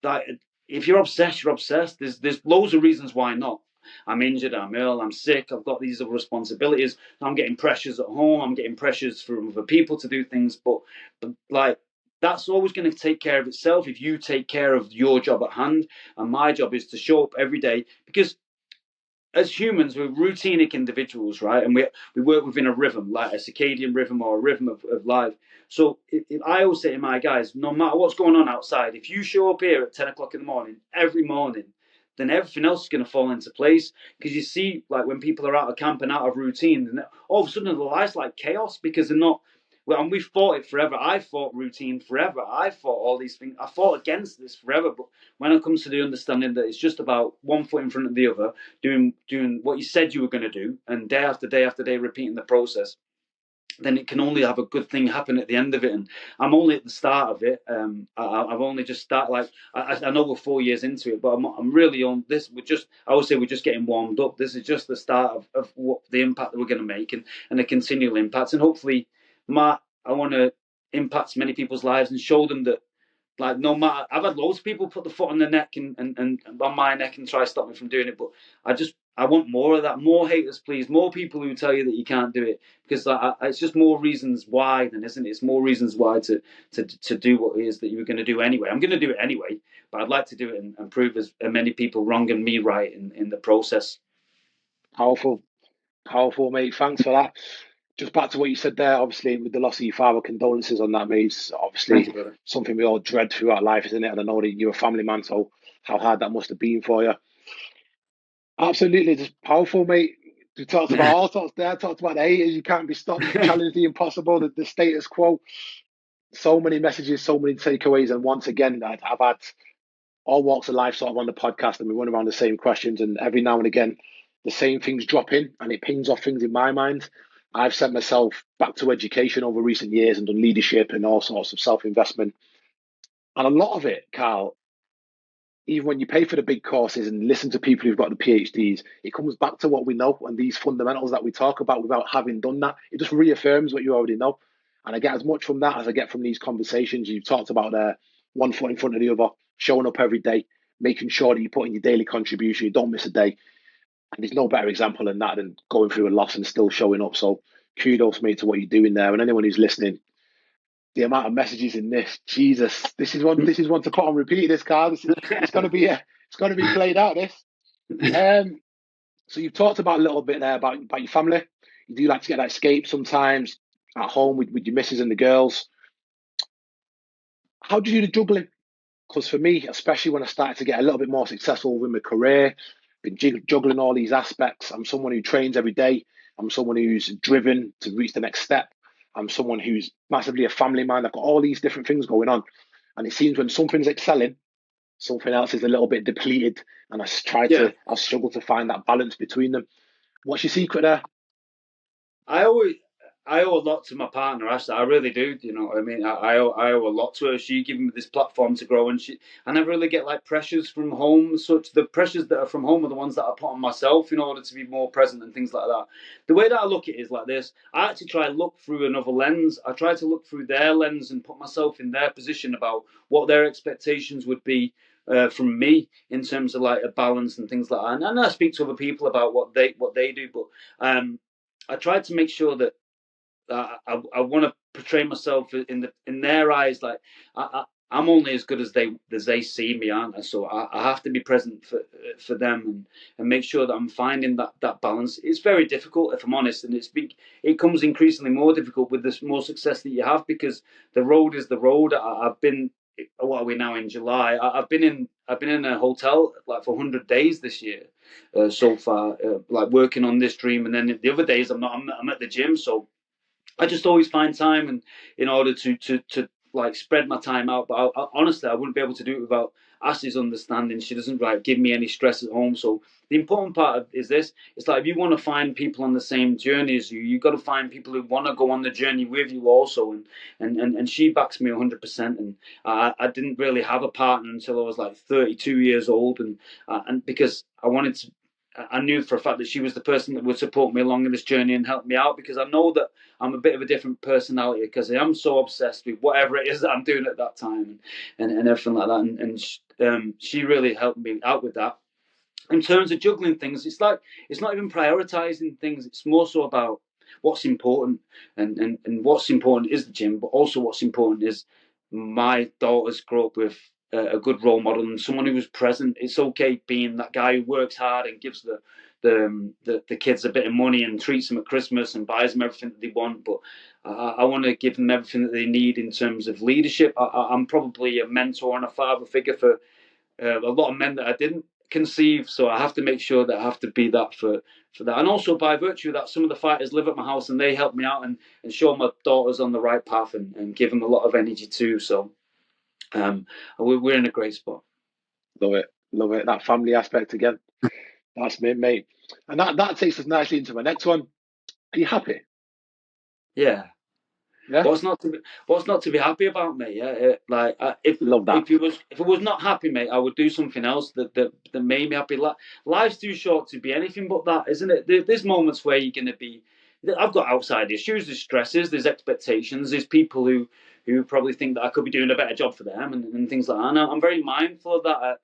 that, if you're obsessed, you're obsessed. There's loads of reasons why not. I'm injured, I'm ill, I'm sick, I've got these other responsibilities, I'm getting pressures at home, I'm getting pressures from other people to do things, but like, that's always going to take care of itself if you take care of your job at hand. And my job is to show up every day, because as humans, we're routinic individuals, right? And we work within a rhythm, like a circadian rhythm or a rhythm of life. So if I always say to my guys, no matter what's going on outside, if you show up here at 10 o'clock in the morning, every morning, then everything else is going to fall into place. Because you see, like, when people are out of camp and out of routine, then all of a sudden their life's like chaos, because they're not. Well, and we've fought it forever. I fought routine forever. I fought all these things. I fought against this forever. But when it comes to the understanding that it's just about one foot in front of the other, doing what you said you were going to do, and day after day after day repeating the process, then it can only have a good thing happen at the end of it. And I'm only at the start of it. I've only just started. Like, I know we're 4 years into it, but I'm really on this. I would say we're just getting warmed up. This is just the start of what the impact that we're going to make, and a continual impact. And hopefully, I want to impact many people's lives and show them that Like, no matter, I've had loads of people put the foot on the neck and on my neck and try to stop me from doing it, but I want more of that, more haters, please, more people who tell you that you can't do it, because it's just more reasons why, then, isn't it? It's more reasons why to do what it is that you were going to do anyway. I'm going to do it anyway, but I'd like to do it and prove as many people wrong and me right in the process. Powerful, powerful, mate. Thanks for that. Just back to what you said there, obviously, with the loss of your father, condolences on that, mate. It's Thank obviously you, brother. something we all dread throughout life, isn't it? And I know that you're a family man, so how hard that must have been for you. Absolutely, just powerful, mate. We talked about all sorts there. Talked about the haters. You can't be stopped. You can challenge the impossible, the status quo. So many messages, so many takeaways. And once again, I've had all walks of life sort of on the podcast, and we run around the same questions. And every now and again, the same things drop in, and it pings off things in my mind. I've sent myself back to education over recent years and done leadership and all sorts of self investment. And a lot of it, Carl, even when you pay for the big courses and listen to people who've got the PhDs, it comes back to what we know and these fundamentals that we talk about without having done that. It just reaffirms what you already know. And I get as much from that as I get from these conversations. You've talked about one foot in front of the other, showing up every day, making sure that you put in your daily contribution, you don't miss a day. And there's no better example than that than going through a loss and still showing up. So kudos, mate, to what you're doing there. And anyone who's listening, the amount of messages in this, Jesus, this is one to put on repeat. This car, it's gonna be it's gonna be played out. This. Um, so you've talked about a little bit there about your family. You do like to get that escape sometimes at home with your missus and the girls. How do you do the juggling? Because for me, especially when I started to get a little bit more successful with my career, been juggling all these aspects. I'm someone who trains every day. I'm someone who's driven to reach the next step. I'm someone who's massively a family man. I've got all these different things going on. And it seems when something's excelling, something else is a little bit depleted. And Yeah. I struggle to find that balance between them. What's your secret there? I always I owe a lot to my partner, Ashley. I really do. You know what I mean? I owe a lot to her. She gave me this platform to grow, and I never really get like pressures from home. Such the pressures that are from home are the ones that I put on myself in order to be more present and things like that. The way that I look at it is like this: I actually try to look through another lens. I try to look through their lens and put myself in their position about what their expectations would be from me in terms of like a balance and things like that. And I speak to other people about what they do, but I try to make sure that I want to portray myself in their eyes. Like I'm only as good as they see me, aren't I? So I have to be present for them and make sure that I'm finding that balance. It's very difficult, if I'm honest, and it comes increasingly more difficult with the more success that you have, because the road is the road. I've been, what are we now in July? I've been in a hotel like for 100 days this year so far, like working on this dream, and then the other days I'm at the gym. So I just always find time, and in order to like spread my time out. But honestly, I wouldn't be able to do it without Ashley's understanding. She doesn't like give me any stress at home. So the important part is this: it's like if you want to find people on the same journey as you, you've got to find people who want to go on the journey with you also. And she backs me 100%. And I didn't really have a partner until I was like 32 years old, and because I wanted to. I knew for a fact that she was the person that would support me along in this journey and help me out, because I know that I'm a bit of a different personality, because I'm so obsessed with whatever it is that I'm doing at that time and everything like that. And she really helped me out with that. In terms of juggling things, it's like it's not even prioritizing things. It's more so about what's important, and what's important is the gym, but also what's important is my daughters grow up with a good role model and someone who is present. It's okay being that guy who works hard and gives the kids a bit of money and treats them at Christmas and buys them everything that they want, but I want to give them everything that they need in terms of leadership. I'm probably a mentor and a father figure for a lot of men that I didn't conceive. So I have to make sure that I have to be that for that. And also by virtue of that, some of the fighters live at my house and they help me out and show my daughters on the right path and give them a lot of energy too. So we're in a great spot. Love it, love it. That family aspect again. That's me, mate. And that takes us nicely into my next one. Are you happy? Yeah. Yeah, What's not to be happy about, mate? Yeah, like love that. if it was not happy, mate, I would do something else that made me happy. Life's too short to be anything but that, isn't it? There's moments where you're gonna be I've got outside issues, there's stresses, there's expectations, there's people who probably think that I could be doing a better job for them and things like that. And I'm very mindful of that.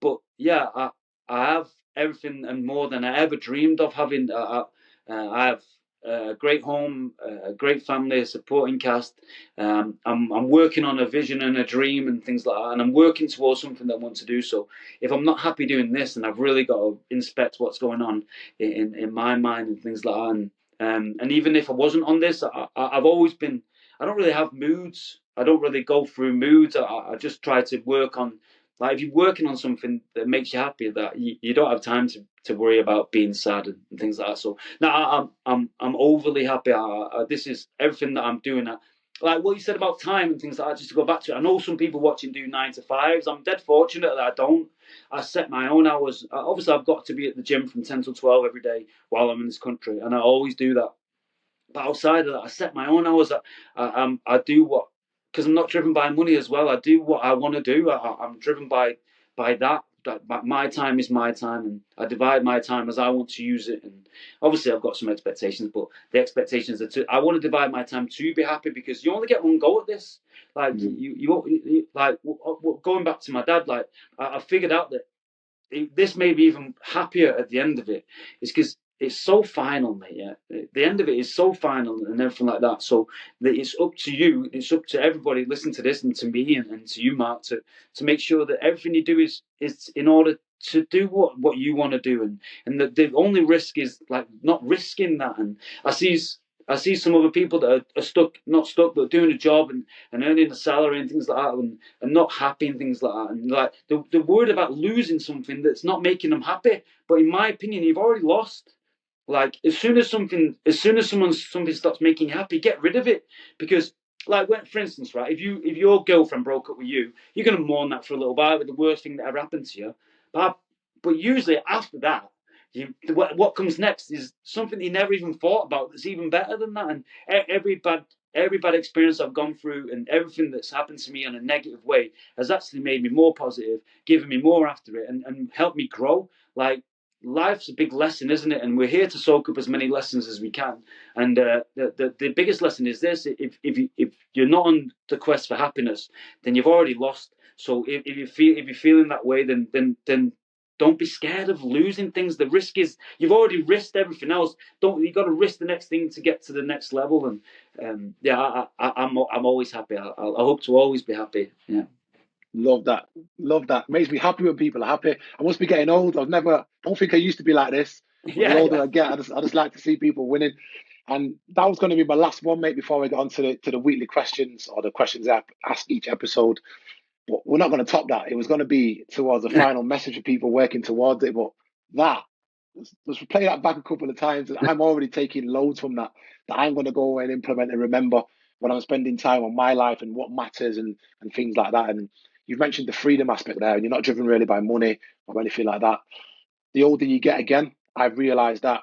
But yeah, I have everything and more than I ever dreamed of having. I have a great home, a great family, a supporting cast. I'm working on a vision and a dream and things like that, and I'm working towards something that I want to do. So if I'm not happy doing this, then I've really got to inspect what's going on in my mind and things like that. And even if I wasn't on this, I've always been. I don't really have moods. I don't really go through moods. I just try to work on. Like if you're working on something that makes you happy, that you don't have time to worry about being sad and things like that. So now I'm overly happy. This is everything that I'm doing. Like what you said about time and things like that. Just to go back to it, I know some people watching do 9 to 5s. I'm dead fortunate that I don't. I set my own hours. Obviously, I've got to be at the gym from 10 till 12 every day while I'm in this country, and I always do that. But outside of that, I set my own hours. I do what, because I'm not driven by money as well. I do what I want to do. I'm driven by that. That my time is my time, and I divide my time as I want to use it. And obviously, I've got some expectations, but the expectations are to. I want to divide my time to be happy because you only get one go at this. Like you like going back to my dad. Like I figured out that this may be even happier at the end of it is because it's so final, mate. Yeah, the end of it is so final and everything like that. So that it's up to you, it's up to everybody listening to this and to me and to you, Mark, to make sure that everything you do is in order to do what you want to do, and the only risk is like not risking that. And I see I see some other people that are stuck, not stuck, but doing a job and earning a salary and things like that, and not happy and things like that. And like they're worried about losing something that's not making them happy. But in my opinion, you've already lost. Like as soon as something stops making you happy, get rid of it. Because like when, for instance, right, if your girlfriend broke up with you, you're gonna mourn that for a little while, with the worst thing that ever happened to you. But but usually after that, what comes next is something you never even thought about that's even better than that. And every bad experience I've gone through and everything that's happened to me in a negative way has actually made me more positive, given me more after it, and helped me grow. Like life's a big lesson, isn't it? And we're here to soak up as many lessons as we can. And the biggest lesson is this: if you're not on the quest for happiness, then you've already lost. So if you're feeling that way, then don't be scared of losing things. The risk is you've already risked everything else. Don't you got to risk the next thing to get to the next level? And yeah, I'm always happy. I hope to always be happy. Yeah. Love that. Love that. Makes me happy when people are happy. I must be getting old. I don't think I used to be like this. But the Yeah, older yeah. I get, I just like to see people winning. And that was going to be my last one, mate, before we get on to the weekly questions or the questions I ask each episode. But we're not going to top that. It was going to be towards a final message for people working towards it. But that, let's play that back a couple of times. And I'm already taking loads from that I'm going to go and implement and remember when I'm spending time on my life and what matters and things like that. And you've mentioned the freedom aspect there, and you're not driven really by money or anything like that. The older you get, again, I've realized that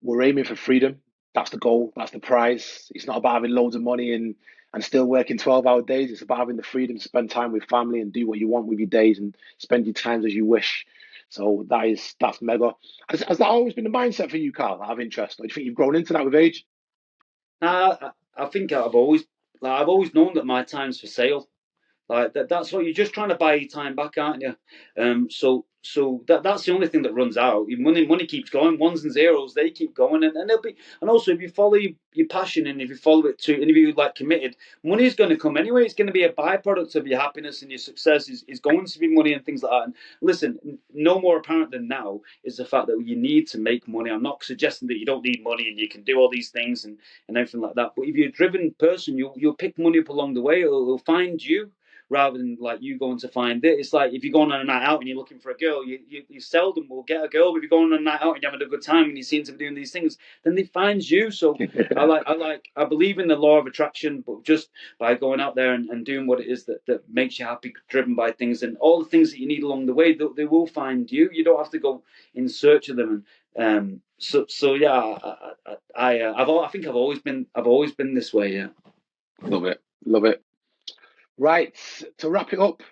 we're aiming for freedom. That's the goal. That's the prize. It's not about having loads of money and still working 12-hour days. It's about having the freedom to spend time with family and do what you want with your days and spend your times as you wish. So that's mega. Has that always been the mindset for you, Carl, out of interest? Or do you think you've grown into that with age? I think I've always known that my time's for sale. Like that's what you're just trying to buy your time back, aren't you? So that's the only thing that runs out. Your money keeps going. Ones and zeros, they keep going, and they'll be. And also, if you follow your passion and if you follow it to, and if you like committed, money is going to come anyway. It's going to be a byproduct of your happiness and your success. Is going to be money and things like that. And listen, no more apparent than now is the fact that you need to make money. I'm not suggesting that you don't need money and you can do all these things and everything like that. But if you're a driven person, you'll pick money up along the way. It'll find you rather than like you going to find it. It's like if you're going on a night out and you're looking for a girl, you seldom will get a girl. But if you're going on a night out and you're having a good time and you seem to be doing these things, then they find you. So I believe in the law of attraction, but just by going out there and doing what it is that makes you happy, driven by things and all the things that you need along the way, they will find you. You don't have to go in search of them. And so yeah, I think I've always been this way. Yeah. Love it. Love it. Right. To wrap it up,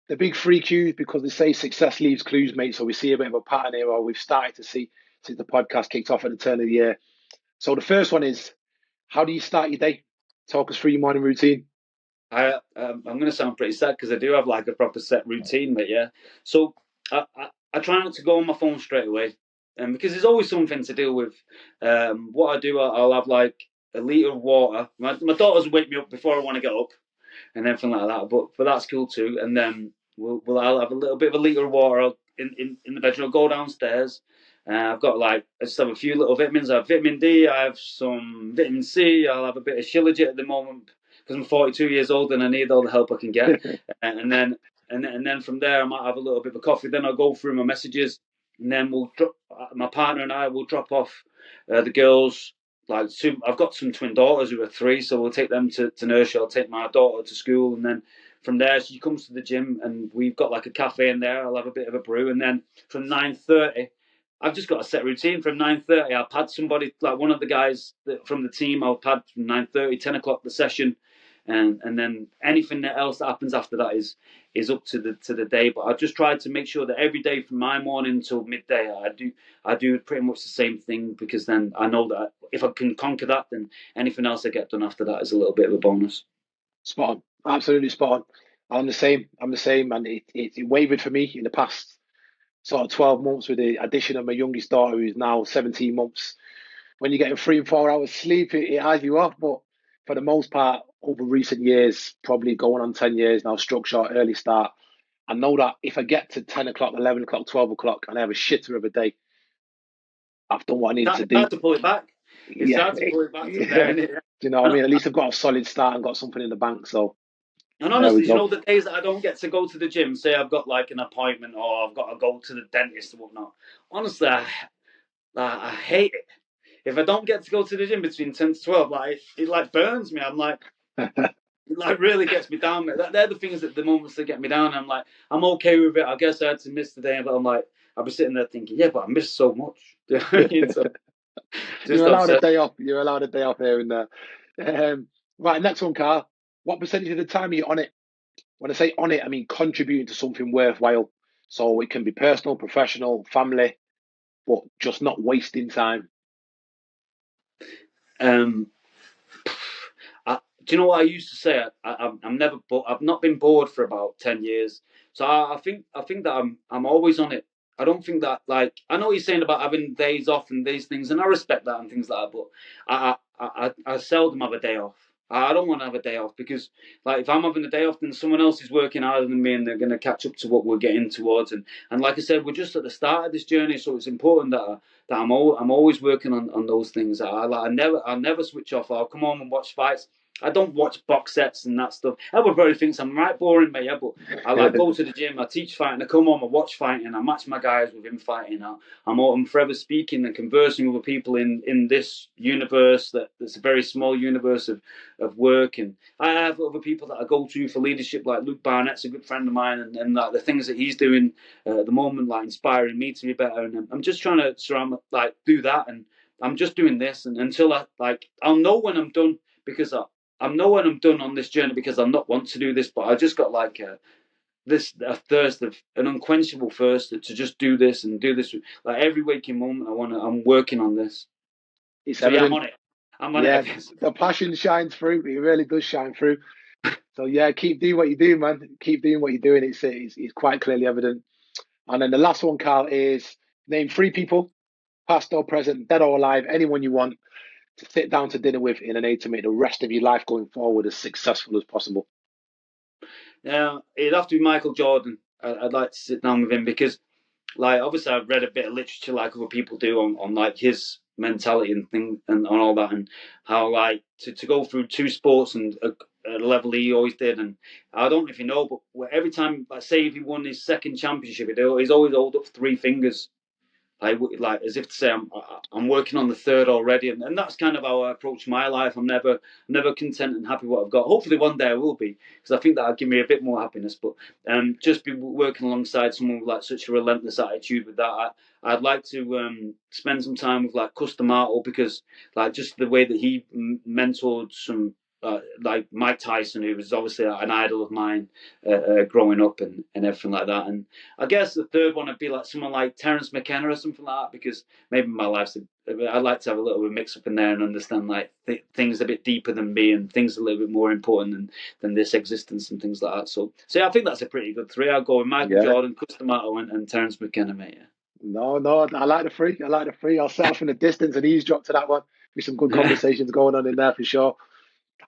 the big three Qs, because they say success leaves clues, mate. So we see a bit of a pattern here, or we've started to see since the podcast kicked off at the turn of the year. So the first one is, how do you start your day? Talk us through your morning routine. I'm going to sound pretty sad because I do have like a proper set routine, but yeah. So I try not to go on my phone straight away, and because there's always something to deal with. What I do, I'll have like a liter of water. My daughters wake me up before I want to get up, and everything like that. But that's cool too. And then I'll have a little bit of a liter of water in the bedroom. I'll go downstairs. I've got like I just have a few little vitamins. I have vitamin D. I have some vitamin C. I'll have a bit of Shilajit at the moment because I'm 42 years old and I need all the help I can get. And then and then from there I might have a little bit of a coffee. Then I'll go through my messages, and then my partner and I will drop off the girls like I've got some twin daughters who are 3, so we'll take them to nursery. I'll take my daughter to school, and then from there she comes to the gym, and we've got like a cafe in there. I'll have a bit of a brew, and then from 9:30, I've just got a set routine. From 9:30, I'll pad somebody like one of the guys from the team. I'll pad from 9:30, 10 o'clock the session, and then anything else that happens after that is up to the day. But I just try to make sure that every day from my morning till midday, I do pretty much the same thing, because then I know that if I can conquer that, then anything else I get done after that is a little bit of a bonus. Spot on. Absolutely spot on. I'm the same. I'm the same. And it wavered for me in the past sort of 12 months with the addition of my youngest daughter, who's now 17 months. When you're getting 3 and 4 hours sleep, it has you off. But for the most part, over recent years, probably going on 10 years now, structure, early start, I know that if I get to 10 o'clock, 11 o'clock, 12 o'clock, and I have a shitter of a day, I've done what I needed to It's do. hard to pull it back. It's Yeah. hard to pull it back from there, Yeah. isn't it? Do you know what I And, mean? At least I've got a solid start and got something in the bank. So and there we honestly, you go. know, the days that I don't get to go to the gym, say I've got like an appointment or I've got to go to the dentist or whatnot. Honestly, I hate it. If I don't get to go to the gym between 10 to 12, like it like burns me. I'm like, it like really gets me down. They're the things at the moments that get me down. I'm like, I'm okay with it. I guess I had to miss today, but I'm like, I'll be sitting there thinking, yeah, but I missed so much. So just You're allowed a upset. day off. You're allowed a day off here and there. Right, next one, Carl. What percentage of the time are you on it? When I say on it, I mean contributing to something worthwhile. So it can be personal, professional, family, but just not wasting time. Um, do you know what I used to say? I'm never. I've not been bored for about 10 years. So I think that I'm always on it. I don't think that, like, I know what you're saying about having days off and these things, and I respect that and things like that. But I seldom have a day off. I don't want to have a day off because, like, if I'm having a day off, then someone else is working harder than me, and they're going to catch up to what we're getting towards. And like I said, we're just at the start of this journey, so it's important that I'm always working on those things. I never switch off. I'll come home and watch fights. I don't watch box sets and that stuff. Everybody thinks I'm right boring, mate. Yeah, but I like go to the gym. I teach fighting. I come home. I watch fighting. I match my guys with him fighting. I'm forever speaking and conversing with people in this universe that's a very small universe of work. And I have other people that I go to for leadership, like Luke Barnett's a good friend of mine, and like the things that he's doing at the moment, like inspiring me to be better. And I'm just trying to surround, like, do that. And I'm just doing this, and until I'll know when I'm done, because I know when I'm done on this journey, because I'll not want to do this, but I just got like a thirst of an unquenchable thirst to just do this and do this. Like every waking moment, I'm working on this. It's So yeah, I'm evident. on it. I'm on Yeah, it. the passion shines through. It really does shine through. So yeah, keep doing what you do, man. Keep doing what you're doing. It's quite clearly evident. And then the last one, Carl, is name 3 people, past or present, dead or alive, anyone you want to sit down to dinner with in an aid to make the rest of your life going forward as successful as possible. Yeah, it'd have to be Michael Jordan. I'd like to sit down with him because, like, obviously I've read a bit of literature like other people do on like his mentality and thing and on all that, and how like to go through 2 sports and at a level he always did. And I don't know if you know, but every time, like, say if he won his second championship, he's always hold up 3 fingers, like as if to say I'm working on the third already, and that's kind of how I approach my life. I'm never content and happy with what I've got. Hopefully one day I will be, because I think that'll give me a bit more happiness. But just be working alongside someone with like such a relentless attitude with that. I'd like to spend some time with like Customato, because like just the way that he mentored some like Mike Tyson, who was obviously an idol of mine growing up and everything like that. And I guess the third one would be like someone like Terence McKenna or something like that, because maybe my life's I'd like to have a little bit of mix up in there and understand like things a bit deeper than me and things a little bit more important than this existence and things like that. So yeah, I think that's a pretty good three. I'll go with Michael Yeah. Jordan, Cus D'Amato, and Terence McKenna, mate. Yeah. No, I like the three. I like the three. I'll set off in the distance and eavesdrop to that one. Be some good Yeah. conversations going on in there for sure.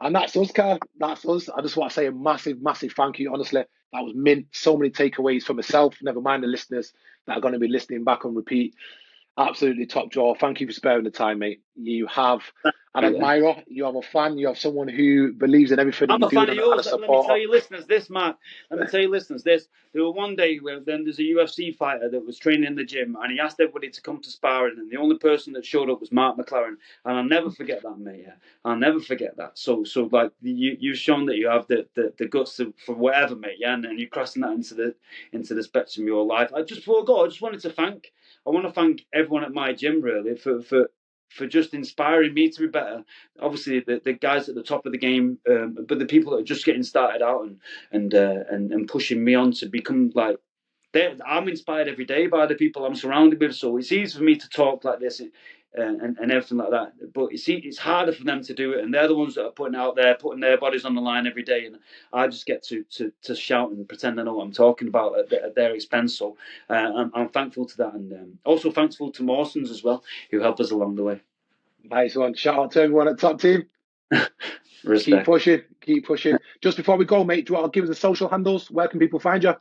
And that's us, Carl. That's us. I just want to say a massive, massive thank you. Honestly, that was mint. So many takeaways for myself, never mind the listeners that are going to be listening back on repeat. Absolutely top draw. Thank you for sparing the time, mate. You have an Yeah. admirer, you have a fan, you have someone who believes in everything that I'm you're a fan doing of and a yours. Let me tell supporter. you, listeners, this, Matt. Let me tell you, listeners, this. There was one day where then there's a UFC fighter that was training in the gym, and he asked everybody to come to sparring, and the only person that showed up was Mark McLaren, and I'll never forget that, mate. Yeah, I'll never forget that. So like you've shown that you have the guts for whatever, mate. Yeah, and you're crossing that into the spectrum of your life. Before I go, I want to thank everyone at my gym really for just inspiring me to be better. Obviously, the guys at the top of the game, but the people that are just getting started out and pushing me on to become like. I'm inspired every day by the people I'm surrounded with, so it's easy for me to talk like this and everything like that. But it's harder for them to do it, and they're the ones that are putting out there, putting their bodies on the line every day, and I just get to shout and pretend I know what I'm talking about at their expense. So I'm thankful to that, and also thankful to Mawson's as well, who helped us along the way. Nice one. Shout out to everyone at Top Team. Keep Respect. pushing. Keep pushing. Just before we go, mate, do you want to give us the social handles? Where can people find you?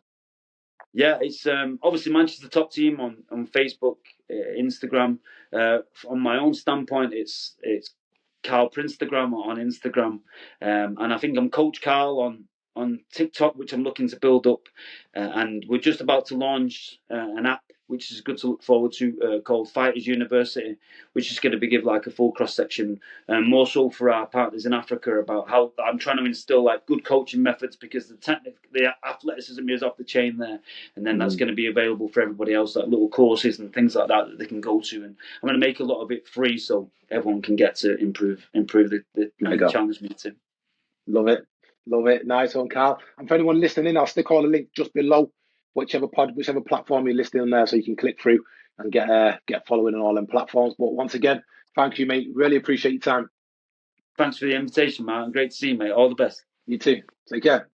Yeah, it's obviously Manchester Top Team on Facebook, Instagram. On my own standpoint, it's Carl Princegram on Instagram, and I think I'm Coach Carl on TikTok, which I'm looking to build up, and we're just about to launch an app which is good to look forward to called Fighters University, which is going to be give like a full cross section, more so for our partners in Africa about how I'm trying to instill like good coaching methods because the athleticism is off the chain there, and then that's going to be available for everybody else, like little courses and things like that they can go to. And I'm going to make a lot of it free so everyone can get to improve There you and go. challenge me too. Love it. Love it. Nice one, Carl. And for anyone listening in, I'll stick all the link just below, whichever platform you're listening on there, so you can click through and get following on all them platforms. But once again, thank you, mate. Really appreciate your time. Thanks for the invitation, Martin. Great to see you, mate. All the best. You too. Take care.